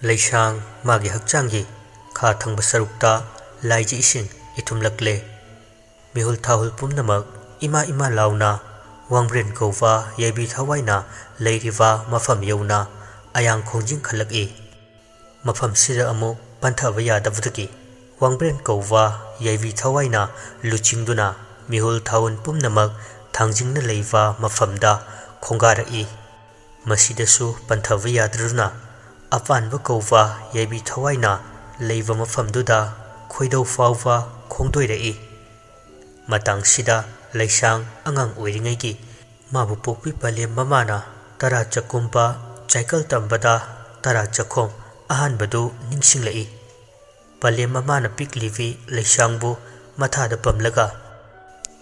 Leishang magi hakchangi kha thangba sarukta laiji ising ithumlakle mihul thahul pumnamak ima launa wangbren kova yebi thawaina leiriwa mafam yauna ayang khongjing khalak e mafam sira amu panthaba yadabudaki wangbren kova yebi thawaina luchingduna mihul thawun pumnamak thangjingna leiwa mafamda khongara e masidasu panthaba yadruna apanba kova yebi thawaina leiwa mafamduda khoidau fawwa khongdoira e matang sida Leishang angang oiringai ki mabu pokpi palem mamana tara chakumpa cycle tambada tara chakhom ahan badu ningsinglai palem mamana piklivi Leishang bu matha da pamlaga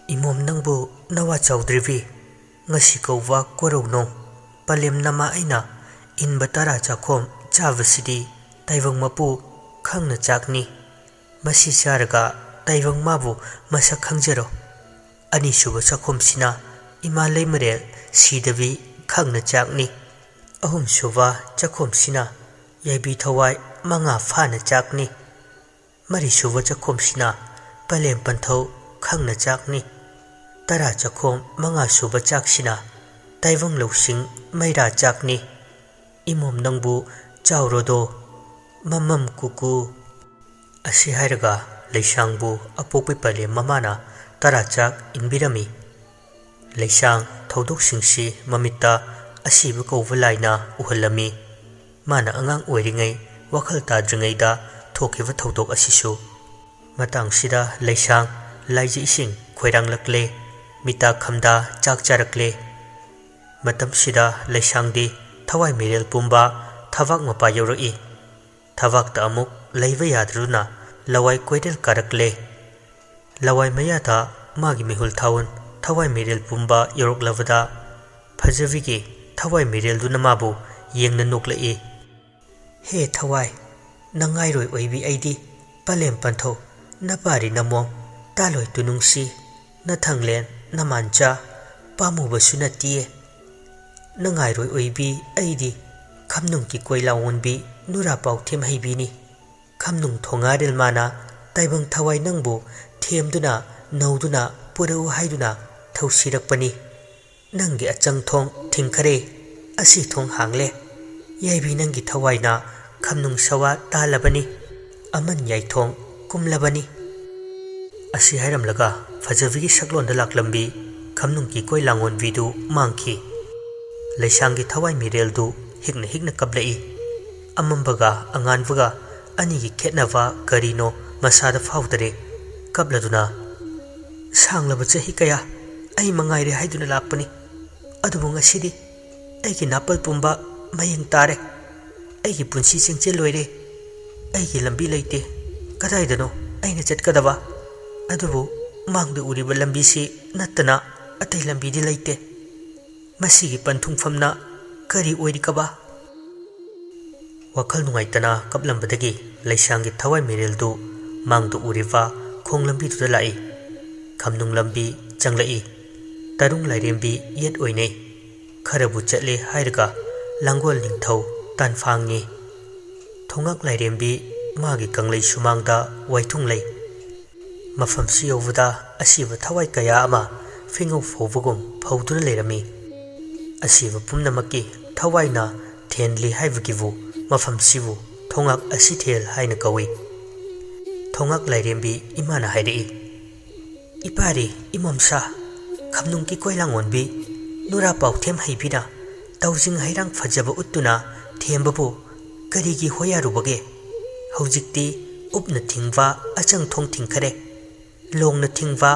imom nangbu nawa chaudrivi ngasi kowwa korogno palem nama aina inba tara chakhom chavasidi taivang mapu khangna chakni masi charaga taivang mabu masak khangjaro ani shuba chakhom sina ima leimarel sidavi khangna chakni ahum shuba chakhom sina yebi thawai manga phana chakni mari shuba chakhom sina palem panthau khangna chakni tara chakhom manga shuba chaksina taivang losing maira chakni imom nangbu chawrodo mamam kuku asi hairaga Leishang bu apokpi palem mamana tara chak inbirami Leishang thodok singsi mamita asibu kowalaina uhalami mana angang oiringai wakhal tadringai da thokiwa thodok asisu matang sida Leishang laiji ising khoirang lakle mita khamda chak charakle matam sida Leishang di thawai mirel pumba thavak mapa yoroi thavak ta amuk leiwa yadruna lawai koidel karakle lawai mayata magi mihul thawun thawai mirel pumba yorok lavada phajavigi thawai mirel du namabu yengna nokla e he thawai nangai roi oibi aidi palem pantho napari namom taloi tunungsi na thanglen namancha pamu basunati nangai roi oibi aidi khamnung ki koila wonbi nura pau them haibini khamnung thongarel mana taibang thawai nangbu themduna nauduna purau haiduna thausirakpani nangi achang thong thingkhare asi thong hangle yaibi nangi thawaina khamnung sawa talabani aman yai thong kumlabani asi hairamlaga phajavigi saklonda laklambi khamnung ki koilangon vidu mangki Leishangi thawai mirel du higna kablai amambaga anganvaga anigi khetnava karino masada faudare kabladuna sanglaba chahi kaya ai mangaire haiduna lapani adubu ngasidi aigi napal pumba mayeng tare aigi punsi chengche loire aigi lambi leite kadaidano aina chatkadaba adubu mangda uriba lambi si nattana atai lambi di leite masigi panthungfamna kari oirikaba wakhal nungaitana kablambadagi Leishangi thawai mirel du mangdu uriva khonglambi du lai khamnung lambi changlai tarung lairembi yet oinei kharabu chatle hairaga langol ningthau tanfangi thongak lairembi magi kanglei sumangda waithung lei mafam siyovda asiba thawai kaya ama fingau fowugum phawduna leirami asiba pumnamaki thawaina thenli haivagivu mafam sibu thongak asithel haina kawi thongak lairembi imana haidei ipari imomsa khamnung ki koilangonbi nura pauthem haibina taujing hairang phajaba uttuna thembabu karigi hoyarubage haujikti upna thingwa achang thong thingkhare longna thingwa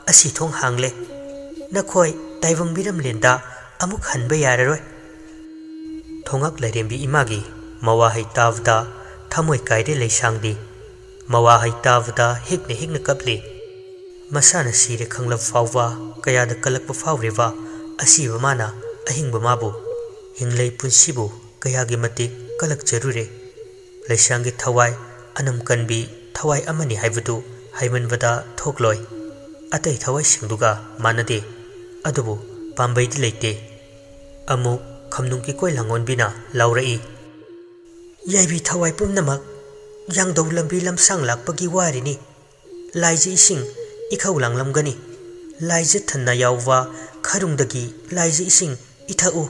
asi thong hangle nakhoi taibang biram lenda amuk hanba yararoi thongak lairembi imagi mawa haitavda thamoi kaide Leishangdi mawa haitavda higna kapli masana sire khangla fawwa kaya da kalakpa fawriwa asiba mana ahingba mabu hinglei punsibu kaya gi mati kalak jarure Leishangi thawai anam kanbi thawai amani haibadu haimanwada thokloi atai thawai singduga manade adubu pambai di leite amu khamnung ki koi langon bina laurai ꯌꯥꯏꯕꯤ ꯊꯋꯥꯏ ꯄꯨꯝꯅꯃꯛ ꯌꯥꯡꯗꯧ ꯂꯝꯕꯤ ꯂꯝꯁꯥꯡ ꯂꯥꯛꯄꯒꯤ ꯋꯥꯔꯤꯅꯤ ꯂꯥꯏꯖ ꯏꯁꯤꯡ ꯏꯈꯧ ꯂꯥꯡꯂꯝꯒꯅꯤ ꯂꯥꯏꯖ ꯊꯟꯅ ꯌꯥꯎꯕ ꯈꯔꯨꯡꯗꯒꯤ ꯂꯥꯏꯖ ꯏꯁꯤꯡ ꯏꯊꯛꯎ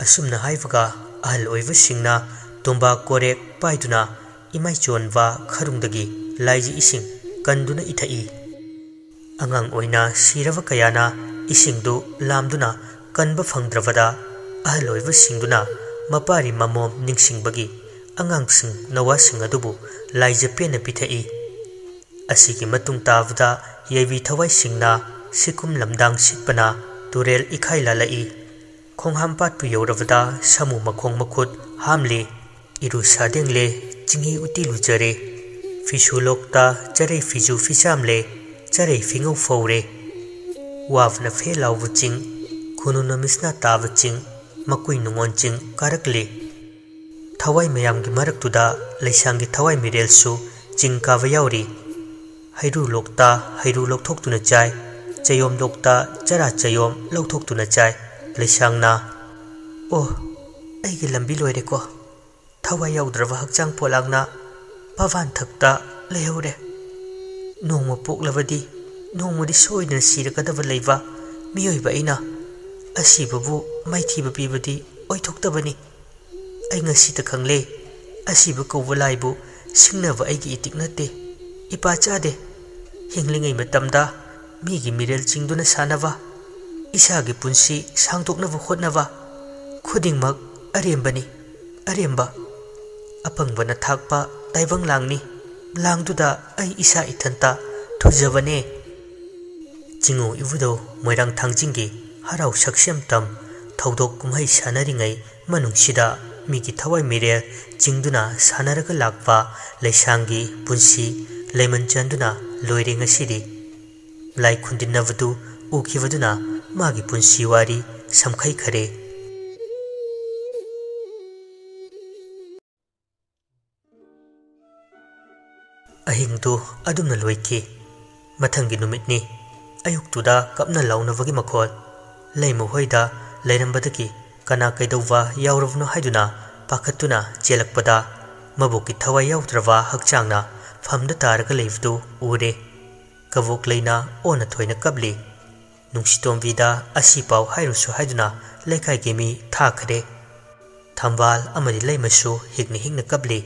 ꯑꯁꯨꯝꯅ ꯍꯥꯏꯕꯒ ꯑꯍꯜ ꯑꯣꯏꯕꯁꯤꯡꯅ ꯇꯨꯝꯕꯥ ꯀꯣꯔꯦꯛ ꯄꯥꯏꯗꯨꯅ ꯏꯃꯥꯏꯆꯣꯟꯕ ꯈꯔꯨꯡꯗꯒꯤ ꯂꯥꯏꯖ ꯏꯁꯤꯡ ꯀꯟꯗꯨꯅ ꯏꯊꯛꯏ ꯑꯉꯥꯡ ꯑꯣꯏꯅ ꯁꯤꯔꯕ ꯀꯌꯥꯅ ꯏꯁꯤꯡꯗꯨ ꯂꯥꯝꯗꯨꯅ ꯀꯟꯕ ꯐꯪꯗ꯭ꯔꯕꯗ ꯑꯍꯜ ꯑꯣꯏꯕꯁꯤꯡꯗꯨꯅ ꯃꯄꯥꯔꯤ ꯃꯃꯣꯝ ꯅꯤꯡꯁꯤꯡꯕꯒꯤ ꯑꯉꯥꯡꯁꯤꯡ ꯅꯋꯥꯁꯤꯡ ꯑꯗꯨꯕꯨ ꯂꯥꯏꯖ ꯄꯦꯟꯅ ꯄꯤꯊꯛꯏ ꯑꯁꯤꯒꯤ ꯃꯇꯨꯡ ꯇꯥꯕꯗ ꯌꯥꯏꯕꯤ ꯊꯋꯥꯏꯁꯤꯡꯅ ꯁꯤꯀꯨꯝ ꯂꯝꯗꯥꯡ ꯁꯤꯠꯄꯅ ꯇꯨꯔꯦꯜ ꯏꯈꯥꯏ ꯂꯥꯜꯂꯛꯏ ꯈꯣꯡꯍꯥꯝꯄꯥꯠꯄꯨ ꯌꯧꯔꯕꯗ ꯁꯥꯃꯨ ꯃꯈꯣꯡ ꯃꯈꯨꯠ ꯍꯥꯝꯂꯤ ꯏꯔꯨ ꯁꯥꯗꯦꯡꯂꯦ ꯆꯤꯡꯍꯤ ꯎꯇꯤ ꯂꯨꯖꯔꯦ ꯐꯤꯁꯨ ꯂꯣꯛꯇ ꯆꯔꯩ ꯐꯤꯖꯨ ꯐꯤꯆꯥꯝꯂꯦ ꯆꯔꯩ ꯐꯤꯉꯧ ꯐꯧꯔꯦ ꯋꯥꯕꯅ ꯐꯦ ꯂꯥꯎꯕ ꯆꯤꯡ ꯈꯨꯅꯨꯅ ꯃꯤꯁꯅꯥ ꯇꯥꯕ ꯆꯤꯡ ꯃꯀꯨꯏ ꯅꯨꯡꯉꯣꯟ ꯆꯤꯡ ꯀꯥꯔꯛꯂꯤ ꯊꯋꯥꯏ ꯃꯌꯥꯝꯒꯤ ꯃꯔꯛꯇꯨꯗ ꯂꯩꯁꯥꯡꯒꯤ ꯊꯋꯥꯏ ꯃꯤꯔꯦꯜꯁꯨ ꯆꯤꯡ ꯀꯥꯕ ꯌꯥꯎꯔꯤ ꯍꯩꯔꯨ ꯂꯣꯛꯇ ꯍꯩꯔꯨ ꯂꯧꯊꯣꯛꯇꯨꯅ ꯆꯥꯏ ꯆꯌꯣꯝ ꯂꯣꯛꯇ ꯆꯔꯥ ꯆꯌꯣꯝ ꯂꯧꯊꯣꯛꯇꯨꯅ ꯆꯥꯏ ꯂꯩꯁꯥꯡꯅ ꯑꯣ ꯑꯩꯒꯤ ꯂꯝꯕꯤ ꯂꯣꯏꯔꯦꯀꯣ ꯊꯋꯥꯏ ꯌꯥꯎꯗ꯭ꯔꯕ ꯍꯛꯆꯥꯡ ꯄꯣꯂꯥꯡꯅ ꯄꯥꯚꯥꯟ ꯊꯛꯇ ꯂꯩꯍꯧꯔꯦ ꯅꯣꯡꯃ ꯄꯣꯛꯂꯕꯗꯤ ꯅꯣꯡꯃꯗꯤ ꯁꯣꯏꯗꯅ ꯁꯤꯔꯒꯗꯕ ꯂꯩꯕ ꯃꯤꯑꯣꯏꯕ ꯑꯩꯅ ꯑꯁꯤꯕꯕꯨ ꯃꯥꯏꯊꯤꯕ ꯄꯤꯕꯗꯤ ꯑꯣꯏꯊꯣꯛꯇꯕꯅꯤ ꯑꯩ ꯉꯁꯤꯇ ꯈꯪꯂꯦ ꯑꯁꯤꯕ ꯀꯧꯕ ꯂꯥꯏꯕꯨ ꯁꯤꯡꯅꯕ ꯑꯩꯒꯤ ꯏꯇꯤꯛ ꯅꯠꯇꯦ ꯏꯄꯥ ꯆꯥꯗꯦ ꯍꯤꯡꯂꯤꯉꯩ ꯃꯇꯝꯗ ꯃꯤꯒꯤ ꯃꯤꯔꯦꯜ ꯆꯤꯡꯗꯨꯅ ꯁꯥꯟꯅꯕ ꯏꯁꯥꯒꯤ ꯄꯨꯟꯁꯤ ꯁꯥꯡꯗꯣꯛꯅꯕ ꯍꯣꯠꯅꯕ ꯈꯨꯗꯤꯡꯃꯛ ꯑꯔꯦꯝꯕꯅꯤ ꯑꯔꯦꯝꯕ ꯑꯄꯪꯕꯅ ꯊꯥꯛꯄ ꯇꯥꯏꯕꯪ ꯂꯥꯡꯅꯤ ꯂꯥꯡꯗꯨꯗ ꯑꯩ ꯏꯁꯥ ꯏꯊꯟꯇ ꯊꯨꯖꯕꯅꯦ ꯆꯤꯡꯉꯨ ꯏꯕꯨꯙꯧ ꯃꯣꯏꯔꯥꯡ ꯊꯥꯡꯖꯤꯡꯒꯤ ꯍꯔꯥꯎ ꯁꯛꯁꯦꯝꯇꯝ ꯊꯧꯗꯣꯛ ꯀꯨꯝꯍꯩ ꯁꯥꯟꯅꯔꯤꯉꯩ ꯃꯅꯨꯡꯁꯤꯗ ꯃꯤꯒꯤ ꯊꯋꯥꯏ ꯃꯤꯔꯦꯜ ꯆꯤꯡꯗꯨꯅ ꯁꯥꯟꯅꯔꯒ ꯂꯥꯛꯄ ꯂꯩꯁꯥꯡꯒꯤ ꯄꯨꯟꯁꯤ ꯂꯩꯃꯟ ꯆꯟꯗꯨꯅ ꯂꯣꯏꯔꯦ ꯉꯁꯤꯗꯤ ꯂꯥꯏ ꯈꯨꯟꯗꯤꯟꯅꯕꯗꯨ ꯎꯈꯤꯕꯗꯨꯅ ꯃꯥꯒꯤ ꯄꯨꯟꯁꯤ ꯋꯥꯔꯤ ꯁꯝꯈꯩꯈꯔꯦ ꯑꯍꯤꯡꯗꯨ ꯑꯗꯨꯝꯅ ꯂꯣꯏꯈꯤ ꯃꯊꯪꯒꯤ ꯅꯨꯃꯤꯠꯅꯤ ꯑꯌꯨꯛꯇꯨꯗ ꯀꯞꯅ ꯂꯥꯎꯅꯕꯒꯤ ꯃꯈꯣꯜ ꯂꯩꯃ ꯍꯣꯏꯗ ꯂꯩꯔꯝꯕꯗꯒꯤ ꯀꯅꯥ ꯀꯩꯗꯧꯕ ꯌꯥꯎꯔꯕꯅꯣ ꯍꯥꯏꯗꯨꯅ ꯄꯥꯈꯠꯇꯨꯅ ꯆꯦꯜꯂꯛꯄꯗ ꯃꯕꯨꯛꯀꯤ ꯊꯋꯥꯏ ꯌꯥꯎꯗ꯭ꯔꯕ ꯍꯛꯆꯥꯡꯅ ꯐꯝꯗ ꯇꯥꯔꯒ ꯂꯩꯕꯗꯨ ꯎꯔꯦ ꯀꯕꯣꯛ ꯂꯩꯅ ꯑꯣꯟꯅ ꯊꯣꯏꯅ ꯀꯞꯂꯤ ꯅꯨꯡꯁꯤꯇꯣꯝꯕꯤꯗ ꯑꯁꯤ ꯄꯥꯎ ꯍꯥꯏꯔꯨꯁꯨ ꯍꯥꯏꯗꯨꯅ ꯂꯩꯀꯥꯏꯒꯤ ꯃꯤ ꯊꯥꯈꯔꯦ ꯊꯝꯕꯥꯜ ꯑꯃꯗꯤ ꯂꯩꯃꯁꯨ ꯍꯤꯛꯅ ꯍꯤꯛꯅ ꯀꯞꯂꯤ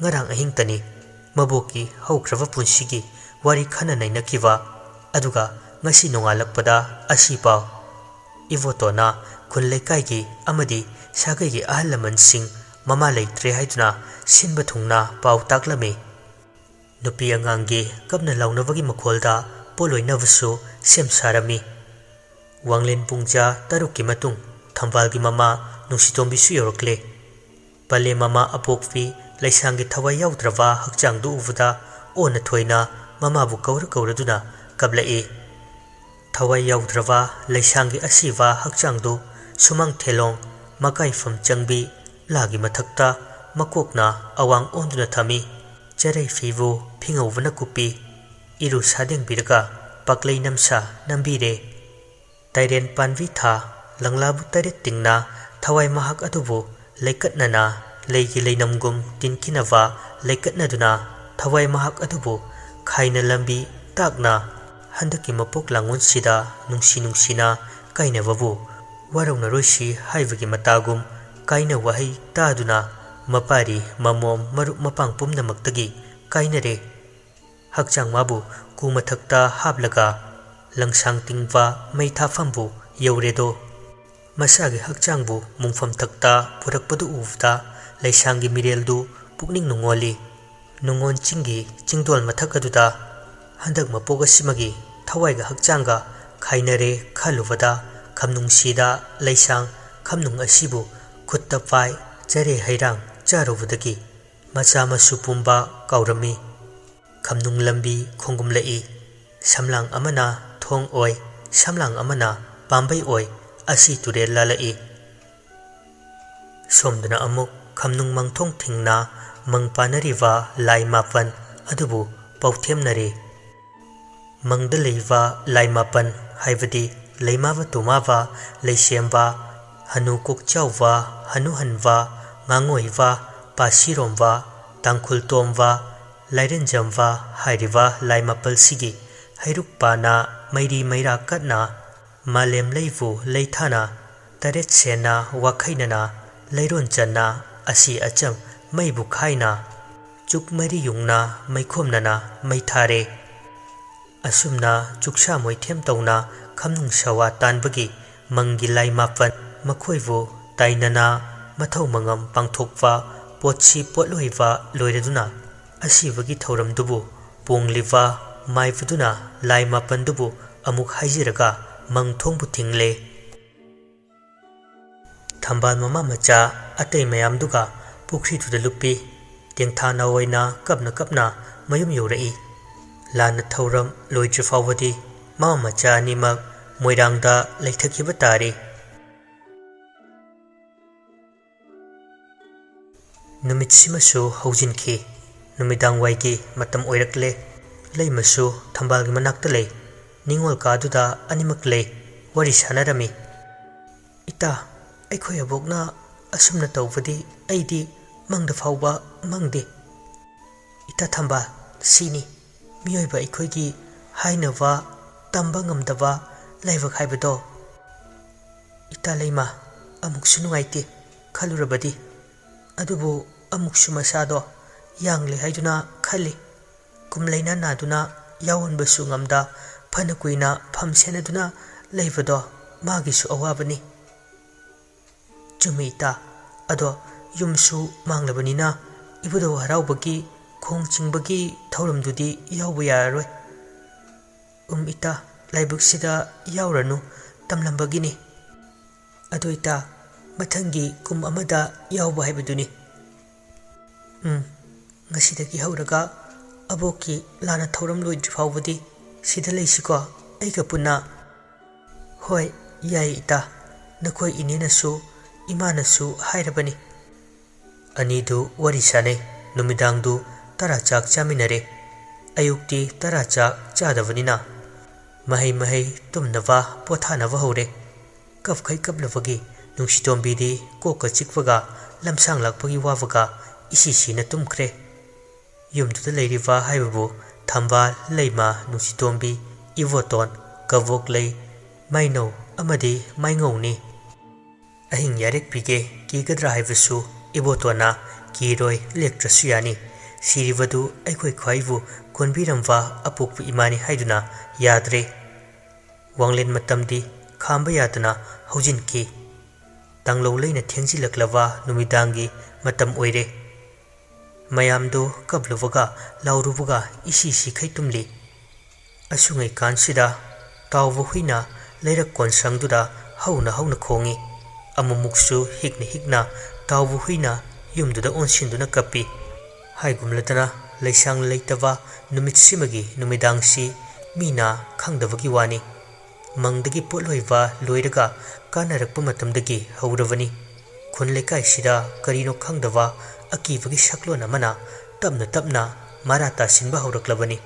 ꯉꯔꯥꯡ ꯑꯍꯤꯡꯇꯅꯤ ꯃꯕꯣꯛꯀꯤ ꯍꯧꯈ꯭ꯔꯕ ꯄꯨꯟꯁꯤꯒꯤ ꯋꯥꯔꯤ ꯈꯟꯅ ꯅꯩꯅꯈꯤꯕ ꯑꯗꯨꯒ ꯉꯁꯤ ꯅꯣꯡꯉꯥꯜꯂꯛꯄꯗ ꯑꯁꯤ ꯄꯥꯎ ꯏꯕꯣꯇꯣꯅ ꯈꯨꯟ ꯂꯩꯀꯥꯏꯒꯤ ꯑꯃꯗꯤ ꯁꯥꯒꯩꯒꯤ ꯑꯍꯜ ꯂꯃꯟꯁꯤꯡ ꯃꯃꯥ ꯂꯩꯇ꯭ꯔꯦ ꯍꯥꯏꯗꯨꯅ ꯁꯤꯟꯕ ꯊꯨꯡꯅ ꯄꯥꯎ ꯇꯥꯛꯂꯝꯃꯤ ꯅꯨꯄꯤ ꯑꯉꯥꯡꯒꯤ ꯀꯞꯅ ꯂꯥꯎꯅꯕꯒꯤ ꯃꯈꯣꯜꯗ ꯄꯣꯠꯂꯣꯏꯅꯕꯁꯨ ꯁꯦꯝ ꯁꯥꯔꯝꯃꯤ ꯋꯥꯡꯂꯦꯟ ꯄꯨꯡꯖꯥ 6ꯀꯤ ꯃꯇꯨꯡ ꯊꯝꯕꯥꯜꯒꯤ ꯃꯃꯥ ꯅꯨꯡꯁꯤꯇꯣꯝꯕꯤꯁꯨ ꯌꯧꯔꯛꯂꯦ ꯄꯂꯦ ꯃꯃꯥ ꯑꯄꯣꯛꯄꯤ ꯂꯩꯁꯥꯡꯒꯤ ꯊꯋꯥꯏ ꯌꯥꯎꯗ꯭ꯔꯕ ꯍꯛꯆꯥꯡꯗꯨ ꯎꯕꯗ ꯑꯣꯟꯅ ꯊꯣꯏꯅ ꯃꯃꯥꯕꯨ ꯀꯧꯔꯗꯨꯅ ꯀꯞꯂꯛꯏ ꯊꯋꯥꯏ ꯌꯥꯎꯗ꯭ꯔꯕ ꯂꯩꯁꯥꯡꯒꯤ ꯑꯁꯤꯕ ꯍꯛꯆꯥꯡꯗꯨ ꯁꯨꯃꯥꯡ ꯊꯦꯂꯣꯡ ꯃꯀꯥꯏꯐꯝ ꯆꯪꯕꯤ ꯂꯥꯒꯤ ꯃꯊꯛꯇ ꯃꯀꯣꯛꯅ ꯑꯋꯥꯡ ꯑꯣꯟꯗꯨꯅ ꯊꯝꯃꯤ ꯆꯔꯩ ꯐꯤꯕꯨ ꯐꯤꯉꯧꯕꯅ ꯀꯨꯞꯄꯤ ꯏꯔꯨ ꯁꯥꯗꯦꯡꯕꯤꯔꯒ ꯄꯥꯛꯂꯩ ꯅꯝꯁꯥ ꯅꯝꯕꯤꯔꯦ ꯇꯥꯏꯔꯦꯟ ꯄꯥꯟꯕꯤ ꯊꯥ ꯂꯪꯂꯥꯕꯨ ꯇꯔꯦꯠ ꯇꯤꯡꯅ ꯊꯋꯥꯏ ꯃꯍꯥꯛ ꯑꯗꯨꯕꯨ ꯂꯩꯀꯠꯅꯅ ꯂꯩꯒꯤ ꯂꯩꯅꯝꯒꯨꯝ ꯇꯤꯟꯈꯤꯅꯕ ꯂꯩꯀꯠꯅꯗꯨꯅ ꯊꯋꯥꯏ ꯃꯍꯥꯛ ꯑꯗꯨꯕꯨ ꯈꯥꯏꯅ ꯂꯝꯕꯤ ꯇꯥꯛꯅ ꯍꯟꯗꯛꯀꯤ ꯃꯄꯣꯛ ꯂꯥꯡꯉꯣꯟꯁꯤꯗ ꯅꯨꯡꯁꯤꯅ ꯀꯥꯏꯅꯕꯕꯨ ꯋꯥꯔꯧꯅꯔꯣꯏꯁꯤ ꯍꯥꯏꯕꯒꯤ ꯃꯇꯥꯒꯨꯝ ꯀꯥꯏꯅ ꯋꯥꯍꯩ ꯇꯥꯗꯨꯅ ꯃꯄꯥꯔꯤ ꯃꯃꯣꯝ ꯃꯔꯨꯞ ꯃꯄꯥꯡ ꯄꯨꯝꯅꯃꯛꯇꯒꯤ ꯀꯥꯏꯅꯔꯦ ꯍꯛꯆꯥꯡ ꯃꯥꯕꯨ ꯀꯨ ꯃꯊꯛꯇ ꯍꯥꯞꯂꯒ ꯂꯪꯁꯥꯡ ꯇꯤꯡꯕ ꯃꯩ ꯊꯥꯐꯝꯕꯨ ꯌꯧꯔꯦꯗꯣ ꯃꯁꯥꯒꯤ ꯍꯛꯆꯥꯡꯕꯨ ꯃꯨꯡꯐꯝ ꯊꯛꯇ ꯄꯨꯔꯛꯄꯗꯨ ꯎꯕꯗ ꯂꯩꯁꯥꯡꯒꯤ ꯃꯤꯔꯦꯜꯗꯨ ꯄꯨꯛꯅꯤꯡ ꯅꯨꯡꯉꯣꯜꯂꯤ ꯅꯨꯡꯉꯣꯟ ꯆꯤꯡꯒꯤ ꯆꯤꯡꯗꯣꯜ ꯃꯊꯛ ꯑꯗꯨꯗ ꯍꯟꯗꯛ ꯃꯄꯣꯛ ꯑꯁꯤꯃꯒꯤ ꯊꯋꯥꯏꯒ ꯍꯛꯆꯥꯡꯒ ꯈꯥꯏꯅꯔꯦ ꯈꯜꯂꯨꯕꯗ ꯈꯝꯅꯨꯡꯁꯤꯗ ꯂꯩꯁꯥꯡ ꯈꯝꯅꯨꯡ ꯑꯁꯤꯕꯨ ꯈꯨꯠꯇ ꯄꯥꯏ ꯆꯔꯦ ꯍꯩꯔꯥꯡ ꯆꯥꯔꯨꯕꯗꯒꯤ ꯃꯆꯥ ꯃꯁꯨ ꯄꯨꯝꯕ ꯀꯥꯎꯔꯝꯃꯤ ꯈꯝꯅꯨꯡ ꯂꯝꯕꯤ ꯈꯣꯡꯒꯨꯝꯂꯛꯏ ꯁꯝꯂꯥꯡ ꯑꯃꯅ ꯊꯣꯡ ꯑꯣꯏ ꯁꯝꯂꯥꯡ ꯑꯃꯅ ꯄꯥꯝꯕꯩ ꯑꯣꯏ ꯑꯁꯤ ꯇꯨꯔꯦꯜ ꯂꯥꯜꯂꯛꯏ ꯁꯣꯝꯗꯅ ꯑꯃꯨꯛ ꯈꯝꯅꯨꯡ ꯃꯪꯊꯣꯡ ꯊꯤꯡꯅ ꯃꯪ ꯄꯥꯟꯅꯔꯤꯕ ꯂꯥꯏ ꯃꯥꯄꯟ ꯑꯗꯨꯕꯨ ꯄꯥꯎꯊꯦꯝꯅꯔꯦ ꯃꯪꯗ ꯂꯩꯕ ꯂꯥꯏ ꯃꯥꯄꯟ ꯍꯥꯏꯕꯗꯤ ꯂꯩꯃꯥꯕ ꯇꯣꯃꯥꯕ ꯂꯩꯁꯦꯝꯕ ꯍꯅꯨ ꯀꯣꯛꯆꯥꯎꯕ ꯍꯅꯨꯍꯟꯕ ꯉꯥꯉꯣꯏꯕ ꯄꯥꯁꯤꯔꯣꯝꯕ ꯇꯥꯡꯈꯨꯜꯇꯣꯝꯕ ꯂꯥꯏꯔꯦꯟꯖꯝꯕ ꯍꯥꯏꯔꯤꯕ ꯂꯥꯏ ꯃꯥꯄꯜꯁꯤꯒꯤ ꯍꯩꯔꯨꯛ ꯄꯥꯅ ꯃꯩꯔꯤ ꯃꯩꯔꯥ ꯀꯠꯅ ꯃꯥꯂꯦꯝ ꯂꯩꯕꯨ ꯂꯩꯊꯥꯅ ꯇꯔꯦꯠ ꯁꯦꯟꯅ ꯋꯥꯈꯩꯅꯅ ꯂꯩꯔꯣꯟ ꯆꯟꯅ ꯑꯁꯤ ꯑꯆꯝ ꯃꯩꯕꯨ ꯈꯥꯏꯅ ꯆꯨꯛ ꯃꯔꯤ ꯌꯨꯡꯅ ꯃꯩꯈꯣꯝꯅꯅ ꯃꯩ ꯊꯥꯔꯦ ꯑꯁꯨꯝꯅ ꯆꯨꯛꯁꯥ ꯃꯣꯏꯊꯦꯝ ꯇꯧꯅ ꯈꯝꯅꯨꯡ ꯁꯋꯥ ꯇꯥꯟꯕꯒꯤ ꯃꯪꯒꯤ ꯂꯥꯏ ꯃꯥꯄꯟ ꯃꯈꯣꯏꯕꯨ ꯇꯥꯏꯅꯅ ꯃꯊꯧ ꯃꯉꯝ ꯄꯥꯡꯊꯣꯛꯄ ꯄꯣꯠꯁꯤ ꯄꯣꯠꯂꯣꯏꯕ ꯂꯣꯏꯔꯗꯨꯅ ꯑꯁꯤꯕꯒꯤ ꯊꯧꯔꯝꯗꯨꯕꯨ ꯄꯣꯡꯂꯤꯕ ꯃꯥꯏꯕꯗꯨꯅ ꯂꯥꯏ ꯃꯥꯄꯟꯗꯨꯕꯨ ꯑꯃꯨꯛ ꯍꯥꯏꯖꯔꯒ ꯃꯪ ꯊꯣꯡꯕꯨ ꯊꯤꯡꯂꯦ ꯊꯝꯕꯥꯜ ꯃꯃꯥ ꯃꯆꯥ ꯑꯇꯩ ꯃꯌꯥꯝꯗꯨꯒ ꯄꯨꯈ꯭ꯔꯤꯗꯨꯗ ꯂꯨꯞꯄꯤ ꯇꯦꯡꯊꯥ ꯅꯥꯑꯣꯏꯅ ꯀꯞꯅ ꯀꯞꯅ ꯃꯌꯨꯝ ꯌꯧꯔꯛꯏ ꯂꯥꯟꯅ ꯊꯧꯔꯝ ꯂꯣꯏꯗ꯭ꯔꯤ ꯐꯥꯎꯕꯗꯤ ꯃꯃꯥ ꯃꯆꯥ ꯑꯅꯤꯃꯛ ꯃꯣꯏꯔꯥꯡꯗ ꯂꯩꯊꯈꯤꯕ ꯇꯥꯔꯦ ꯅꯨꯃꯤꯠꯁꯤꯃꯁꯨ ꯍꯧꯖꯤꯟꯈꯤ ꯅꯨꯃꯤꯗꯥꯡꯋꯥꯏꯒꯤ ꯃꯇꯝ ꯑꯣꯏꯔꯛꯂꯦ ꯂꯩꯃꯁꯨ ꯊꯝꯕꯥꯜꯒꯤ ꯃꯅꯥꯛꯇ ꯂꯩ ꯅꯤꯡꯉꯣꯜ ꯀꯥꯗꯨꯗ ꯑꯅꯤꯃꯛ ꯂꯩ ꯋꯥꯔꯤ ꯁꯥꯟꯅꯔꯝꯃꯤ ꯏꯇꯥ ꯑꯩꯈꯣꯏ ꯑꯕꯣꯛꯅ ꯑꯁꯨꯝꯅ ꯇꯧꯕꯗꯤ ꯑꯩꯗꯤ ꯃꯪꯗ ꯐꯥꯎꯕ ꯃꯪꯗꯦ ꯏꯇꯥ ꯊꯝꯕꯥꯜ ꯁꯤꯅꯤ ꯃꯤꯑꯣꯏꯕ ꯑꯩꯈꯣꯏꯒꯤ ꯍꯥꯏꯅꯕ ꯇꯝꯕ ꯉꯝꯗꯕ ꯂꯥꯏꯕꯛ ꯍꯥꯏꯕꯗꯣ ꯏꯇꯥ ꯂꯩꯃ ꯑꯃꯨꯛꯁꯨ ꯅꯨꯡꯉꯥꯏꯇꯦ ꯈꯜꯂꯨꯔꯕꯗꯤ ꯑꯗꯨꯕꯨ ꯑꯃꯨꯛꯁꯨ ꯃꯁꯥꯗꯣ ꯌꯥꯡꯂꯦ ꯍꯥꯏꯗꯨꯅ ꯈꯜꯂꯤ ꯀꯨꯝꯂꯩꯅ ꯅꯥꯗꯨꯅ ꯌꯥꯎꯍꯟꯕꯁꯨ ꯉꯝꯗ ꯐꯅ ꯀꯨꯏꯅ ꯐꯝ ꯁꯦꯟꯅꯗꯨꯅ ꯂꯩꯕꯗꯣ ꯃꯥꯒꯤꯁꯨ ꯑꯋꯥꯕꯅꯤ ꯆꯨꯝꯃꯤ ꯏꯇꯥ ꯑꯗꯣ ꯌꯨꯝꯁꯨ ꯃꯥꯡꯂꯕꯅꯤꯅ ꯏꯕꯨꯙꯧ ꯍꯔꯥꯎꯕꯒꯤ ꯈꯣꯡ ꯆꯤꯡꯕꯒꯤ ꯊꯧꯔꯝꯗꯨꯗꯤ ꯌꯥꯎꯕ ꯌꯥꯔꯔꯣꯏ ꯏꯇꯥ ꯂꯥꯏꯕꯛꯁꯤꯗ ꯌꯥꯎꯔꯅꯨ ꯇꯝꯂꯝꯕꯒꯤꯅꯤ ꯑꯗꯣ ꯏꯇꯥ ꯃꯊꯪꯒꯤ ꯀꯨꯝ ꯑꯃꯗ ꯌꯥꯎꯕ ꯍꯥꯏꯕꯗꯨꯅꯤ ꯉꯁꯤꯗꯒꯤ ꯍꯧꯔꯒ ꯑꯕꯣꯛꯀꯤ ꯂꯥꯟꯅ ꯊꯧꯔꯝ ꯂꯣꯏꯗ꯭ꯔꯤ ꯐꯥꯎꯕꯗꯤ ꯁꯤꯗ ꯂꯩꯁꯤꯀꯣ ꯑꯩꯒ ꯄꯨꯟꯅ ꯍꯣꯏ ꯌꯥꯏ ꯏꯇꯥ ꯅꯈꯣꯏ ꯏꯅꯦꯅꯁꯨ ꯏꯃꯥꯅꯁꯨ ꯍꯥꯏꯔꯕꯅꯤ ꯑꯅꯤꯗꯨ ꯋꯥꯔꯤ ꯁꯥꯟꯅꯩ ꯅꯨꯃꯤꯗꯥꯡꯗꯨ ꯇꯔꯥ ꯆꯥꯛ ꯆꯥꯃꯤꯟꯅꯔꯦ ꯑꯌꯨꯛꯇꯤ ꯇꯔꯥ ꯆꯥꯛ ꯆꯥꯗꯕꯅꯤꯅ ꯃꯍꯩ ꯃꯍꯩ ꯇꯨꯝꯅꯕ ꯄꯣꯊꯥꯅꯕ ꯍꯧꯔꯦ ꯀꯞꯈꯩ ꯀꯞꯂꯕꯒꯤ ꯅꯨꯡꯁꯤꯇꯣꯝꯕꯤꯗꯤ ꯀꯣꯛꯀ ꯆꯤꯛꯄꯒ ꯂꯝꯁꯥꯡ ꯂꯥꯛꯄꯒꯤ ꯋꯥꯕꯒ ꯏꯁꯤꯁꯤꯅ ꯇꯨꯝꯈ꯭ꯔꯦ ꯌꯨꯝꯗꯨꯗ ꯂꯩꯔꯤꯕ ꯍꯥꯏꯕꯕꯨ ꯊꯝꯕꯥꯜ ꯂꯩꯃ ꯅꯨꯡꯁꯤꯇꯣꯝꯕꯤ ꯏꯕꯣꯇꯣꯟ ꯀꯕꯣꯛꯂꯩ ꯃꯥꯏꯅꯧ ꯑꯃꯗꯤ ꯃꯥꯏꯉꯧꯅꯤ ꯑꯍꯤꯡ ꯌꯥꯔꯦꯛꯄꯤꯒꯦ ꯀꯤꯒꯗ꯭ꯔꯥ ꯍꯥꯏꯕꯁꯨ ꯏꯕꯣꯇꯣꯟꯅ ꯀꯤꯔꯣꯏ ꯂꯦꯛꯇ꯭ꯔꯁꯨ ꯌꯥꯅꯤ ꯁꯤꯔꯤꯕꯗꯨ ꯑꯩꯈꯣꯏ ꯈ꯭ꯋꯥꯏꯕꯨ ꯀꯣꯟꯕꯤꯔꯝꯕ ꯑꯄꯣꯛꯄ ꯏꯃꯥꯅꯤ ꯍꯥꯏꯗꯨꯅ ꯌꯥꯗ꯭ꯔꯦ ꯋꯥꯡꯂꯦꯟ ꯃꯇꯝꯗꯤ ꯈꯥꯝꯕ ꯌꯥꯗꯅ ꯍꯧꯖꯤꯟꯈꯤ ꯇꯥꯡꯂꯧ ꯂꯩꯅ ꯊꯦꯡꯖꯤꯜꯂꯛꯂꯕ ꯅꯨꯃꯤꯗꯥꯡꯒꯤ ꯃꯇꯝ ꯑꯣꯏꯔꯦ ꯃꯌꯥꯝꯗꯨ ꯀꯞꯂꯨꯕꯒ ꯂꯥꯎꯔꯨꯕꯒ ꯏꯁꯤꯈꯩ ꯇꯨꯝꯂꯤ ꯑꯁꯨꯉꯩ ꯀꯥꯟꯁꯤꯗ ꯇꯥꯎꯕ ꯍꯨꯏꯅ ꯂꯩꯔꯛ ꯀꯣꯟꯁꯪꯗꯨꯗ ꯍꯧꯅ ꯍꯧꯅ ꯈꯣꯡꯏ ꯑꯃꯨꯛꯃꯨꯛꯁꯨ ꯍꯤꯛꯅ ꯍꯤꯛꯅ ꯇꯥꯎꯕ ꯍꯨꯏꯅ ꯌꯨꯝꯗꯨꯗ ꯑꯣꯟꯁꯤꯟꯗꯨꯅ ꯀꯞꯄꯤ ꯍꯥꯏꯒꯨꯝꯂꯗꯅ ꯂꯩꯁꯥꯡ ꯂꯩꯇꯕ ꯅꯨꯃꯤꯠꯁꯤꯃꯒꯤ ꯅꯨꯃꯤꯗꯥꯡꯁꯤ ꯃꯤꯅ ꯈꯪꯗꯕꯒꯤ ꯋꯥꯅꯤ ꯃꯪꯗꯒꯤ ꯄꯣꯠꯂꯣꯏꯕ ꯂꯣꯏꯔꯒ ꯀꯥꯟꯅꯔꯛꯄ ꯃꯇꯝꯗꯒꯤ ꯍꯧꯔꯕꯅꯤ ꯈꯨꯟ ꯂꯩꯀꯥꯏꯁꯤꯗ ꯀꯔꯤꯅꯣ ꯈꯪꯗꯕ ꯑꯀꯤꯕꯒꯤ ꯁꯛꯂꯣꯟ ꯑꯃꯅ ꯇꯞꯅ ꯇꯞꯅ ꯃꯔꯥ ꯇꯥꯁꯤꯟꯕ ꯍꯧꯔꯛꯂꯕꯅꯤ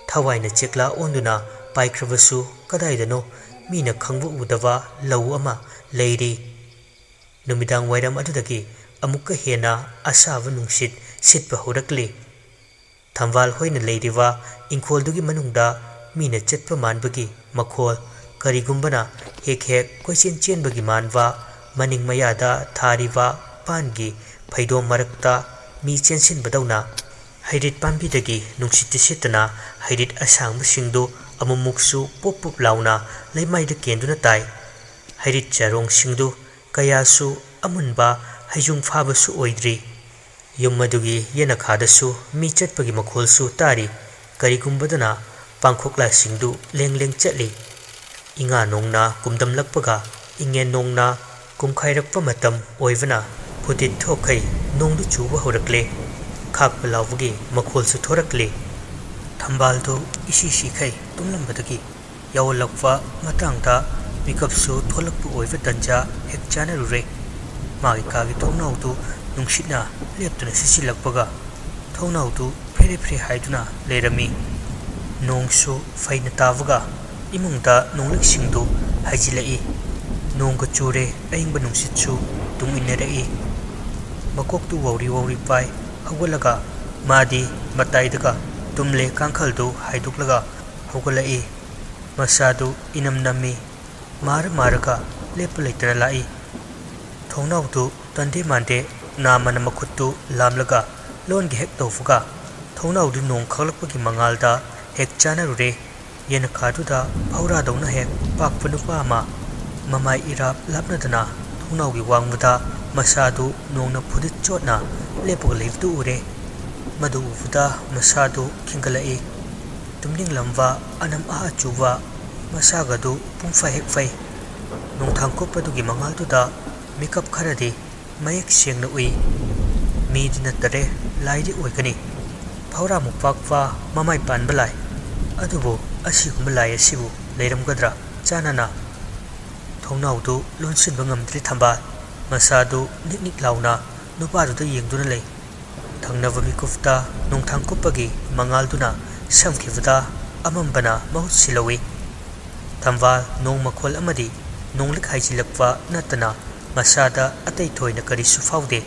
ꯊꯋꯥꯏꯅ ꯆꯦꯛꯂꯥ ꯑꯣꯟꯗꯨꯅ ꯄꯥꯏꯈ꯭ꯔꯕꯁꯨ ꯀꯗꯥꯏꯗꯅꯣ ꯃꯤꯅ ꯈꯪꯕ ꯎꯗꯕ ꯂꯧ ꯑꯃ ꯂꯩꯔꯤ ꯅꯨꯃꯤꯗꯥꯡ ꯋꯥꯏꯔꯝ ꯑꯗꯨꯗꯒꯤ ꯑꯃꯨꯛꯀ ꯍꯦꯟꯅ ꯑꯁꯥꯕ ꯅꯨꯡꯁꯤꯠ ꯁꯤꯠꯄ ꯍꯧꯔꯛꯂꯤ ꯊꯝꯕꯥꯜ ꯍꯣꯏꯅ ꯂꯩꯔꯤꯕ ꯏꯪꯈꯣꯜꯗꯨꯒꯤ ꯃꯅꯨꯡꯗ ꯃꯤꯅ ꯆꯠꯄ ꯃꯥꯟꯕꯒꯤ ꯃꯈꯣꯜ ꯀꯔꯤꯒꯨꯝꯕꯅ ꯍꯦꯛ ꯍꯦꯛ ꯀꯣꯏꯆꯦꯟ ꯆꯦꯟꯕꯒꯤ ꯃꯥꯟꯕ ꯃꯅꯤꯡ ꯃꯌꯥꯗ ꯊꯥꯔꯤꯕ ꯄꯥꯟꯒꯤ ꯐꯩꯗꯣꯝ ꯃꯔꯛꯇ ꯃꯤ ꯆꯦꯟꯁꯤꯟꯕꯗꯧꯅ ꯍꯩꯔꯤꯠ ꯄꯥꯝꯕꯤꯗꯒꯤ ꯅꯨꯡꯁꯤꯠꯇ ꯁꯤꯠꯇꯅ ꯍꯩꯔꯤꯠ ꯑꯁꯥꯡꯕꯁꯤꯡꯗꯨ ꯑꯃꯨꯛꯃꯨꯛꯁꯨ ꯄꯣꯞ ꯄꯣꯞ ꯂꯥꯎꯅ ꯂꯩꯃꯥꯏꯗ ꯀꯦꯟꯗꯨꯅ ꯇꯥꯏ ꯍꯩꯔꯤꯠ ꯆꯔꯣꯡꯁꯤꯡꯗꯨ ꯀꯌꯥꯁꯨ ꯑꯃꯨꯟꯕ ꯍꯩꯖꯨꯡ ꯐꯥꯕꯁꯨ ꯑꯣꯏꯗ꯭ꯔꯤ ꯌꯨꯝ ꯑꯗꯨꯒꯤ ꯌꯦꯅꯈꯥꯗꯁꯨ ꯃꯤ ꯆꯠꯄꯒꯤ ꯃꯈꯣꯜꯁꯨ ꯇꯥꯔꯤ ꯀꯔꯤꯒꯨꯝꯕꯗꯅ ꯄꯥꯡꯈꯣꯛꯂꯥꯁꯤꯡꯗꯨ ꯂꯦꯡ ꯂꯦꯡ ꯆꯠꯂꯤ ꯏꯉꯥ ꯅꯣꯡꯅ ꯀꯨꯝꯗꯝꯂꯛꯄꯒ ꯏꯉꯦꯟ ꯅꯣꯡꯅ ꯀꯨꯝꯈꯥꯏꯔꯛꯄ ꯃꯇꯝ ꯑꯣꯏꯕꯅ ꯐꯨꯇꯤꯠ ꯊꯣꯛꯈꯩ ꯅꯣꯡꯗꯨ ꯆꯨꯕ ꯍꯧꯔꯛꯂꯦ ꯈꯥꯛꯄ ꯂꯥꯎꯕꯒꯤ ꯃꯈꯣꯜꯁꯨ ꯊꯣꯔꯛꯂꯤ ꯊꯝꯕꯥꯜꯗꯨ ꯏꯁꯤꯈꯩ ꯇꯨꯝꯂꯝꯕꯗꯒꯤ ꯌꯥꯎꯜꯂꯛꯄ ꯃꯇꯥꯡꯗ ꯃꯤꯀꯞꯁꯨ ꯊꯣꯛꯂꯛꯄ ꯑꯣꯏꯕ ꯇꯟꯖꯥ ꯍꯦꯛ ꯆꯥꯅꯔꯨꯔꯦ ꯃꯥꯒꯤ ꯀꯥꯒꯤ ꯊꯣꯡꯅꯥꯎꯗꯨ ꯅꯨꯡꯁꯤꯠꯅ ꯂꯦꯞꯇꯨꯅ ꯁꯤꯠꯆꯤꯜꯂꯛꯄꯒ ꯊꯣꯡꯅꯥꯎꯗꯨ ꯐꯦꯔꯦ ꯐꯦꯔꯦ ꯍꯥꯏꯗꯨꯅ ꯂꯩꯔꯝꯃꯤ ꯅꯣꯡꯁꯨ ꯐꯩꯅ ꯇꯥꯕꯒ ꯏꯃꯨꯡꯗ ꯅꯣꯡꯂꯩꯁꯤꯡꯗꯨ ꯍꯩꯖꯤꯜꯂꯛꯏ ꯅꯣꯡꯒ ꯆꯨꯔꯦ ꯑꯏꯪꯕ ꯅꯨꯡꯁꯤꯠꯁꯨ ꯇꯨꯡ ꯏꯟꯅꯔꯛꯏ ꯃꯀꯣꯛꯇꯨ ꯋꯧꯔꯤ ꯋꯧꯔꯤ ꯄꯥꯏ ꯍꯧꯒꯠꯂꯒ ꯃꯥꯗꯤ ꯃꯇꯥꯏꯗꯒ ꯇꯨꯝꯂꯦ ꯀꯥꯡꯈꯜꯗꯨ ꯍꯥꯏꯗꯣꯛꯂꯒ ꯍꯧꯒꯠꯂꯛꯏ ꯃꯁꯥꯗꯨ ꯏꯅꯝ ꯅꯝꯃꯤ ꯃꯥꯔꯒ ꯂꯦꯞꯄ ꯂꯩꯇꯅ ꯂꯥꯛꯏ ꯊꯣꯡꯅꯥꯎꯗꯨ ꯇꯟꯗꯦ ꯃꯥꯟꯗꯦ ꯅꯥꯝꯃꯅ ꯃꯈꯨꯠꯇꯨ ꯂꯥꯝꯂꯒ ꯂꯣꯟꯒꯦ ꯍꯦꯛ ꯇꯧꯕꯒ ꯊꯣꯡꯅꯥꯎꯗꯨ ꯅꯣꯡ ꯈꯥꯛꯂꯛꯄꯒꯤ ꯃꯉꯥꯜꯗ ꯍꯦꯛ ꯆꯥꯅꯔꯨꯔꯦ ꯌꯦꯅꯈꯥꯗꯨꯗ ꯐꯧꯔꯥꯗꯧꯅ ꯍꯦꯛ ꯄꯥꯛꯄ ꯅꯨꯄꯥ ꯑꯃ ꯃꯃꯥꯏ ꯏꯔꯥꯞ ꯂꯥꯞꯅꯗꯅ ꯊꯣꯡꯅꯥꯎꯒꯤ ꯋꯥꯡꯃꯗ ꯃꯁꯥꯗꯨ ꯅꯣꯡꯅ ꯐꯨꯗꯤꯠ ꯆꯣꯠꯅ ꯂꯦꯞꯄꯒ ꯂꯩꯕꯗꯨ ꯎꯔꯦ ꯃꯗꯨ ꯎꯕꯗ ꯃꯁꯥꯗꯨ ꯈꯤꯡꯒꯠꯂꯛꯏ ꯇꯨꯝꯅꯤꯡꯂꯝꯕ ꯑꯅꯝ ꯑꯍꯥ ꯆꯨꯕ ꯃꯁꯥꯒꯗꯨ ꯄꯨꯡꯐ ꯍꯦꯛ ꯐꯩ ꯅꯣꯡꯊꯥꯡ ꯀꯨꯞꯄꯗꯨꯒꯤ ꯃꯉꯥꯜꯗꯨꯗ ꯃꯤꯀꯞ ꯈꯔꯗꯤ ꯃꯌꯦꯛ ꯁꯦꯡꯅ ꯎꯏ ꯃꯤꯗꯤ ꯅꯠꯇꯔꯦ ꯂꯥꯏꯗꯤ ꯑꯣꯏꯒꯅꯤ ꯐꯧꯔꯥꯃꯨꯛ ꯄꯥꯛꯄ ꯃꯃꯥꯏ ꯄꯥꯟꯕ ꯂꯥꯏ ꯑꯗꯨꯕꯨ ꯑꯁꯤꯒꯨꯝꯕ ꯂꯥꯏ ꯑꯁꯤꯕꯨ ꯂꯩꯔꯝꯒꯗ꯭ꯔꯥ ꯆꯥꯟꯅꯅ ꯊꯣꯡꯅꯥꯎꯗꯨ ꯂꯣꯟꯁꯤꯟꯕ ꯉꯝꯗ꯭ꯔꯤ ꯊꯝꯕꯥꯜ ꯃꯁꯥꯗꯨ ꯅꯤꯛ ꯅꯤꯛ ꯂꯥꯎꯅ ꯅꯨꯄꯥꯗꯨꯗ ꯌꯦꯡꯗꯨꯅ ꯂꯩ ꯊꯪꯅꯕ ꯃꯤꯀꯨꯞꯇ ꯅꯣꯡꯊꯥꯡ ꯀꯨꯞꯄꯒꯤ ꯃꯉꯥꯜꯗꯨꯅ ꯁꯝꯈꯤꯕꯗ ꯑꯃꯝꯕꯅ ꯃꯍꯨꯠ ꯁꯤꯜꯍꯧꯏ ꯊꯝꯕꯥꯜ ꯅꯣꯡ ꯃꯈꯣꯜ ꯑꯃꯗꯤ ꯅꯣꯡꯂꯤꯛ ꯍꯥꯏꯖꯤꯜꯂꯛꯄ ꯅꯠꯇꯅ ꯃꯁꯥꯗ ꯑꯇꯩ ꯊꯣꯏꯅ ꯀꯔꯤꯁꯨ ꯐꯥꯎꯗꯦ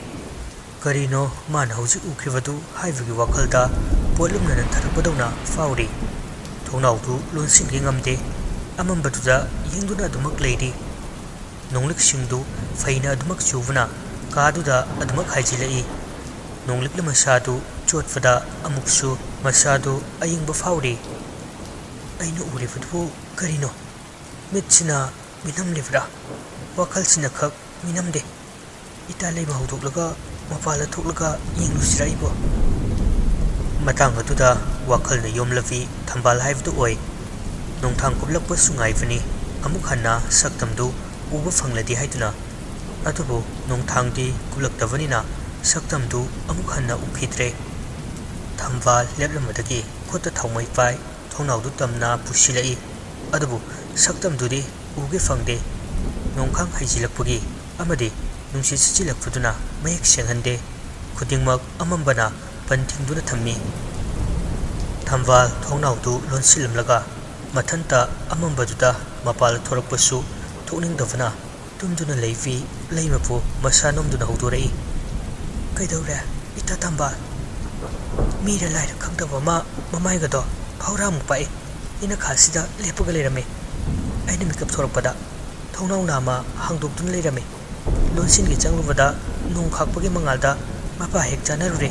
ꯀꯔꯤꯅꯣ ꯃꯥꯅ ꯍꯧꯖꯤꯛ ꯎꯈꯤꯕꯗꯨ ꯍꯥꯏꯕꯒꯤ ꯋꯥꯈꯜꯗ ꯄꯣꯠꯂꯨꯝꯅ ꯅꯟꯊꯔꯛꯄꯗꯧꯅ ꯐꯥꯎꯔꯤ ꯊꯣꯡꯅꯥꯎꯗꯨ ꯂꯣꯟꯁꯤꯟꯒꯦ ꯉꯝꯗꯦ ꯑꯃꯝꯕꯗꯨꯗ ꯌꯦꯡꯗꯨꯅ ꯑꯗꯨꯃꯛ ꯂꯩꯔꯤ ꯅꯣꯡꯂꯤꯛꯁꯤꯡꯗꯨ ꯐꯩꯅ ꯑꯗꯨꯃꯛ ꯆꯨꯕꯅ ꯀꯥꯗꯨꯗ ꯑꯗꯨꯃꯛ ꯍꯥꯏꯖꯤꯜꯂꯛꯏ ꯅꯣꯡꯂꯤꯛꯅ ꯃꯁꯥꯗꯨ ꯆꯣꯠꯄꯗ ꯑꯃꯨꯛꯁꯨ ꯃꯁꯥꯗꯨ ꯑꯏꯪꯕ ꯐꯥꯎꯔꯤ ꯑꯩꯅ ꯎꯔꯤꯕꯗꯨꯕꯨ ꯀꯔꯤꯅꯣ ꯃꯤꯠꯁꯤꯅ ꯃꯤꯅꯝꯂꯤꯕ꯭ꯔꯥ ꯋꯥꯈꯜꯁꯤꯅ ꯈꯛ ꯃꯤꯅꯝꯗꯦ ꯏꯇꯥ ꯂꯩꯃ ꯍꯧꯗꯣꯛꯂꯒ ꯃꯄꯥꯟꯗ ꯊꯣꯛꯂꯒ ꯌꯦꯡꯂꯨꯁꯤꯔꯥ ꯑꯩꯕꯨ ꯃꯇꯥꯡ ꯑꯗꯨꯗ ꯋꯥꯈꯜꯅ ꯌꯣꯝꯂꯕꯤ ꯊꯝꯕꯥꯜ ꯍꯥꯏꯕꯗꯨ ꯑꯣꯏ ꯅꯣꯡꯊꯥꯡ ꯀꯨꯞꯂꯛꯄꯁꯨ ꯉꯥꯏꯕꯅꯤ ꯑꯃꯨꯛ ꯍꯟꯅ ꯁꯛꯇꯝꯗꯨ ꯎꯕ ꯐꯪꯂꯗꯤ ꯍꯥꯏꯗꯨꯅ ꯑꯗꯨꯕꯨ ꯅꯣꯡꯊꯥꯡꯗꯤ ꯀꯨꯞꯂꯛꯇꯕꯅꯤꯅ ꯁꯛꯇꯝꯗꯨ ꯑꯃꯨꯛ ꯍꯟꯅ ꯎꯈꯤꯗ꯭ꯔꯦ ꯊꯝꯕꯥꯜ ꯂꯦꯞꯂꯝꯕꯗꯒꯤ ꯈꯨꯠꯇ ꯊꯥꯎꯃꯩ ꯄꯥꯏ ꯊꯣꯡꯅꯥꯎꯗꯨ ꯇꯝꯅ ꯄꯨꯁꯤꯜꯂꯛꯏ ꯑꯗꯨꯕꯨ ꯁꯛꯇꯝꯗꯨꯗꯤ ꯎꯒꯦ ꯐꯪꯗꯦ ꯅꯣꯡꯈꯥꯡ ꯍꯩꯖꯤꯜꯂꯛꯄꯒꯤ ꯑꯃꯗꯤ ꯅꯨꯡꯁꯤꯠ ꯁꯤꯠꯆꯤꯜꯂꯛꯄꯗꯨꯅ ꯃꯌꯦꯛ ꯁꯦꯡꯍꯟꯗꯦ ꯈꯨꯗꯤꯡꯃꯛ ꯑꯃꯝꯕꯅ ꯄꯟ ꯊꯤꯡꯗꯨꯅ ꯊꯝꯃꯤ ꯊꯝꯕꯥꯜ ꯊꯣꯡꯅꯥꯎꯗꯨ ꯂꯣꯟꯁꯤꯜꯂꯝꯂꯒ ꯃꯊꯟꯇ ꯑꯃꯝꯕꯗꯨꯗ ꯃꯄꯥꯜꯗ ꯊꯣꯔꯛꯄꯁꯨ ꯊꯣꯛꯅꯤꯡꯗꯕꯅ ꯇꯨꯝꯗꯨꯅ ꯂꯩꯕꯤ ꯂꯩꯃꯕꯨ ꯃꯁꯥ ꯅꯣꯝꯗꯨꯅ ꯍꯧꯗꯣꯔꯛꯏ ꯀꯩꯗꯧꯔꯦ ꯏꯇꯥ ꯊꯝꯕꯥꯜ ꯃꯤꯔ ꯂꯥꯏꯔ ꯈꯪꯗꯕ ꯑꯃ ꯃꯃꯥꯏꯒꯗꯣ ꯐꯧꯔꯥꯃꯨꯛ ꯄꯥꯛꯏ ꯌꯦꯅꯈꯥꯁꯤꯗ ꯂꯦꯞꯄꯒ ꯂꯩꯔꯝꯃꯤ ꯑꯩꯅ ꯃꯤꯀꯞ ꯊꯣꯔꯛꯄꯗ ꯊꯣꯡꯅꯥꯎ ꯅꯥꯝꯃ ꯍꯥꯡꯗꯣꯛꯇꯨꯅ ꯂꯩꯔꯝꯃꯤ ꯂꯣꯟꯁꯤꯟꯒꯤ ꯆꯪꯂꯨꯕꯗ ꯅꯣꯡ ꯈꯥꯛꯄꯒꯤ ꯃꯉꯥꯜꯗ ꯃꯄꯥ ꯍꯦꯛ ꯆꯥꯅꯔꯨꯔꯦ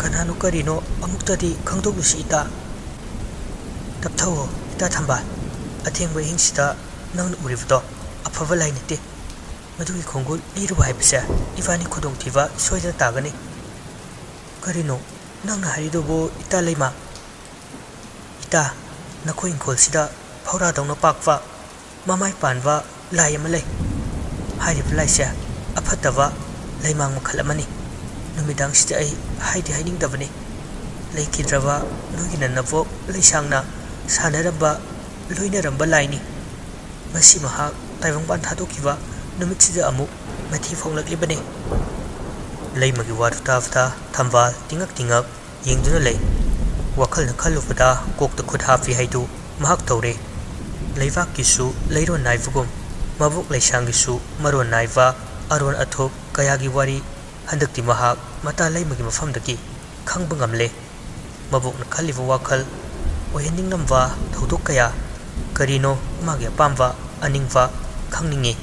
ꯀꯅꯥꯅꯣ ꯀꯔꯤꯅꯣ ꯑꯃꯨꯛꯇꯗꯤ ꯈꯪꯗꯣꯛꯂꯨꯁꯤ ꯏꯇꯥ ꯇꯞꯊꯧꯑꯣ ꯏꯇꯥ ꯊꯝꯕꯥꯜ ꯑꯊꯦꯡꯕ ꯑꯍꯤꯡꯁꯤꯗ ꯅꯪꯅ ꯎꯔꯤꯕꯗꯣ ꯑꯐꯕ ꯂꯥꯏ ꯅꯠꯇꯦ ꯃꯗꯨꯒꯤ ꯈꯣꯡꯒꯨꯜ ꯂꯤꯔꯨꯕ ꯍꯥꯏꯕꯁꯦ ꯏꯕꯥꯅꯤ ꯈꯨꯗꯣꯡꯊꯤꯕ ꯁꯣꯏꯗꯅ ꯇꯥꯒꯅꯤ ꯀꯔꯤꯅꯣ ꯅꯪꯅ ꯍꯥꯏꯔꯤꯗꯨꯕꯨ ꯏꯇꯥ ꯂꯩꯃ ꯏꯇꯥ ꯅꯈꯣꯏ ꯏꯪꯈꯣꯜꯁꯤꯗ ꯐꯧꯔꯥꯗꯧꯅ ꯄꯥꯛꯄ ꯃꯃꯥꯏ ꯄꯥꯟꯕ ꯂꯥꯏ ꯑꯃ ꯂꯩ ꯍꯥꯏꯔꯤꯕ ꯂꯥꯏꯁꯦ ꯑꯐꯠꯇꯕ ꯂꯩꯃꯥꯡ ꯃꯈꯜ ꯑꯃꯅꯤ ꯅꯨꯃꯤꯗꯥꯡꯁꯤꯗ ꯑꯩ ꯍꯥꯏꯅꯤꯡꯗꯕꯅꯤ ꯂꯩꯈꯤꯗ꯭ꯔꯕ ꯅꯣꯏꯒꯤ ꯅꯅꯕꯣꯛ ꯂꯩꯁꯥꯡꯅ ꯁꯥꯟꯅꯔꯝꯕ ꯂꯣꯏꯅꯔꯝꯕ ꯂꯥꯏꯅꯤ ꯉꯁꯤ ꯃꯍꯥꯛ ꯇꯥꯏꯕꯪꯄꯥꯟ ꯊꯥꯗꯣꯛꯈꯤꯕ ꯅꯨꯃꯤꯠꯁꯤꯗ ꯑꯃꯨꯛ ꯃꯊꯤ ꯐꯣꯡꯂꯛꯂꯤꯕꯅꯤ ꯂꯩꯃꯒꯤ ꯋꯥꯗꯨ ꯇꯥꯕꯗ ꯊꯝꯕꯥꯜ ꯇꯤꯡꯉꯛ ꯇꯤꯡꯉꯛ ꯌꯦꯡꯗꯨꯅ ꯂꯩ ꯋꯥꯈꯜꯅ ꯈꯜꯂꯨꯕꯗ ꯀꯣꯛꯇ ꯈꯨꯠ ꯍꯥꯞꯄꯤ ꯍꯥꯏꯗꯨ ꯃꯍꯥꯛ ꯇꯧꯔꯦ ꯂꯩꯕꯥꯛꯀꯤꯁꯨ ꯂꯩꯔꯣꯟ ꯅꯥꯏꯕꯒꯨꯝ ꯃꯕꯣꯛ ꯂꯩꯁꯥꯡꯒꯤꯁꯨ ꯃꯔꯣꯟ ꯅꯥꯏꯕ ꯑꯔꯣꯟ ꯑꯊꯨꯞ ꯀꯌꯥꯒꯤ ꯋꯥꯔꯤ ꯍꯟꯗꯛꯇꯤ ꯃꯍꯥꯛ ꯃꯇꯥ ꯂꯩꯃꯒꯤ ꯃꯐꯝꯗꯒꯤ ꯈꯪꯕ ꯉꯝꯂꯦ ꯃꯕꯣꯛꯅ ꯈꯜꯂꯤꯕ ꯋꯥꯈꯜ ꯑꯣꯏꯍꯟꯅꯤꯡꯂꯝꯕ ꯊꯧꯗꯣꯛ ꯀꯌꯥ ꯀꯔꯤꯅꯣ ꯃꯥꯒꯤ ꯑꯄꯥꯝꯕ ꯑꯅꯤꯡꯕ ꯈꯪꯅꯤꯡꯏ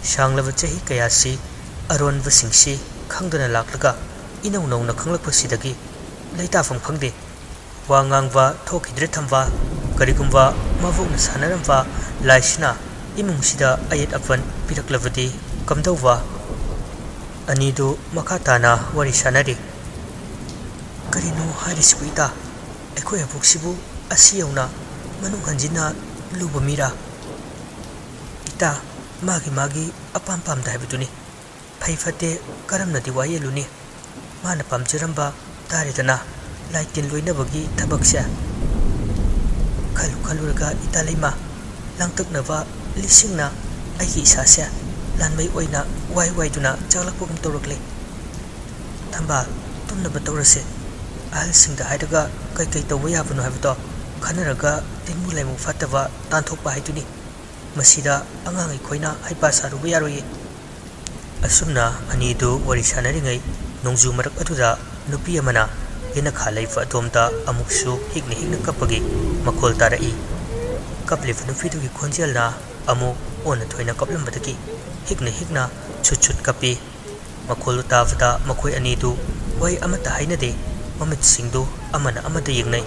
ꯁꯥꯡꯂꯕ ꯆꯍꯤ ꯀꯌꯥꯁꯤ ꯑꯔꯣꯟꯕꯁꯤꯡꯁꯤ ꯈꯪꯗꯅ ꯂꯥꯛꯂꯒ ꯏꯅꯧ ꯅꯧꯅ ꯈꯪꯂꯛꯄꯁꯤꯗꯒꯤ ꯂꯩꯇꯥꯐꯝ ꯈꯪꯗꯦ ꯋꯥ ꯉꯥꯡꯕ ꯊꯣꯛꯈꯤꯗ꯭ꯔꯦ ꯊꯝꯕꯥꯜ ꯀꯔꯤꯒꯨꯝꯕ ꯃꯕꯣꯛꯅ ꯁꯥꯟꯅꯔꯝꯕ ꯂꯥꯏꯁꯤꯅ ꯏꯃꯨꯡꯁꯤꯗ ꯑꯌꯦꯠ ꯑꯄꯟ ꯄꯤꯔꯛꯂꯕꯗꯤ ꯀꯝꯗꯧꯕ ꯑꯅꯤꯗꯨ ꯃꯈꯥ ꯇꯥꯅ ꯋꯥꯔꯤ ꯁꯥꯟꯅꯔꯤ ꯀꯔꯤꯅꯣ ꯍꯥꯏꯔꯤꯁꯤꯕꯨ ꯏꯇꯥ ꯑꯩꯈꯣꯏ ꯑꯕꯣꯛꯁꯤꯕꯨ ꯑꯁꯤ ꯌꯧꯅ ꯃꯅꯨꯡ ꯍꯟꯖꯤꯟꯅ ꯂꯨꯕ ꯃꯤꯔꯥ ꯏꯇꯥ ꯃꯥꯒꯤ ꯑꯄꯥꯝ ꯄꯥꯝꯗ ꯍꯥꯏꯕꯗꯨꯅꯤ ꯐꯩ ꯐꯠꯇꯦ ꯀꯔꯝꯅꯗꯤ ꯋꯥꯌꯦꯜꯂꯨꯅꯤ ꯃꯥꯅ ꯄꯥꯝꯖꯔꯝꯕ ꯇꯥꯔꯦꯗꯅ ꯂꯥꯏ ꯇꯤꯟ ꯂꯣꯏꯅꯕꯒꯤ ꯊꯕꯛꯁꯦ ꯈꯜꯂꯨꯔꯒ ꯏꯇꯥ ꯂꯩꯃ ꯂꯥꯡꯇꯛꯅꯕ ꯂꯤꯁꯤꯡꯅ ꯑꯩꯒꯤ ꯏꯁꯥꯁꯦ ꯂꯥꯟꯃꯩ ꯑꯣꯏꯅ ꯋꯥꯏꯗꯨꯅ ꯆꯥꯛꯂꯛꯄꯒꯨꯝ ꯇꯧꯔꯛꯂꯤ ꯊꯝꯕꯥꯜ ꯇꯨꯝꯅꯕ ꯇꯧꯔꯁꯦ ꯑꯍꯜꯁꯤꯡꯗ ꯍꯥꯏꯔꯒ ꯀꯩ ꯇꯧꯕ ꯌꯥꯕꯅꯣ ꯍꯥꯏꯕꯗꯣ ꯈꯟꯅꯔꯒ ꯇꯤꯟꯃꯨ ꯂꯩꯃꯨ ꯐꯠꯇꯕ ꯇꯥꯟꯊꯣꯛꯄ ꯍꯥꯏꯗꯨꯅꯤ ꯃꯁꯤꯗ ꯑꯉꯥꯡ ꯑꯩꯈꯣꯏꯅ ꯍꯩꯄꯥ ꯁꯥꯔꯨꯕ ꯌꯥꯔꯣꯏꯌꯦ Asumna anidu wari sanaringay nongju marak aduda nupi amana hena khalaifa adomda amuksu higna kapagi makol tarai. Kaplifa nupidu ki khonjelna amu ona thoina kaplambadaki higna chut kapi makol tavada makoi anidu wai amata hainade mamit singdu amana amada yengnai